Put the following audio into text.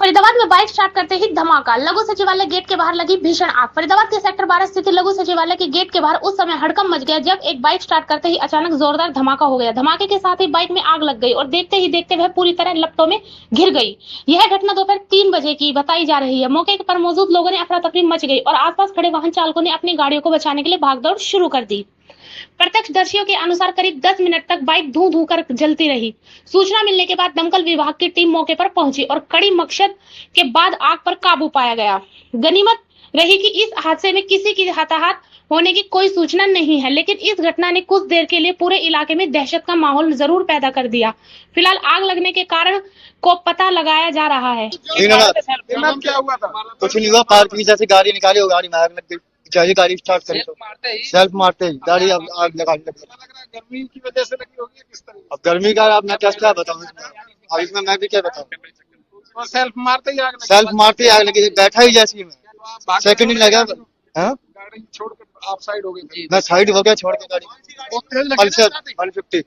फरीदाबाद में bike start करते ही धमाका, लघु सचिवालय गेट के बाहर लगी भीषण आग। फरीदाबाद के सेक्टर 12 स्थित लघु सचिवालय के गेट के बाहर उस समय हड़कंप मच गया जब एक बाइक स्टार्ट करते ही अचानक जोरदार धमाका हो गया। धमाके के साथ ही बाइक में आग लग गई और देखते ही देखते वह पूरी तरह लपटों में घिर गई। यह घटना दोपहर 3 बजे की बताई जा रही है। मौके पर मौजूद लोगों ने अफरा तफरी मच गई और आसपास खड़े वाहन चालकों ने अपनी गाड़ियों को बचाने के लिए भागदौड़ शुरू कर दी। प्रत्यक्षदर्शियों के अनुसार करीब 10 मिनट तक बाइक धू धू कर जलती रही। सूचना मिलने के बाद दमकल विभाग की टीम मौके पर पहुंची और कड़ी मशक्कत के बाद आग पर काबू पाया गया। गनीमत रही कि इस हादसे में किसी की हताहत होने की कोई सूचना नहीं है, लेकिन इस घटना ने कुछ देर के लिए पूरे इलाके में दहशत का माहौल जरूर पैदा कर दिया। फिलहाल आग लगने के कारण को पता लगाया जा रहा है। क्या हुआ था? कुछ नहीं हुआ, पार्क की जैसे गाड़ी निकाली हो, गाड़ी में आग लग गई। चाहिए गाड़ी स्टार्ट करी तो सेल्फ मारते ही गाड़ी अब आग लगाने लगी। गर्मी की वजह से लगी होगी किस तरह? अब गर्मी का अब मैं क्या बताऊँ, अब इसमें मैं भी क्या बताऊँ। सेल्फ मारते ही आग लगी। सेल्फ मारते ही आग लगी, बैठा ही जैसी मैं सेकंड ही लगा। गाड़ी छोड़कर आप साइड हो गई? मैं साइड हो गया, छोड़ के गाड़ी बहुत तेज लगी। पल्सर 150।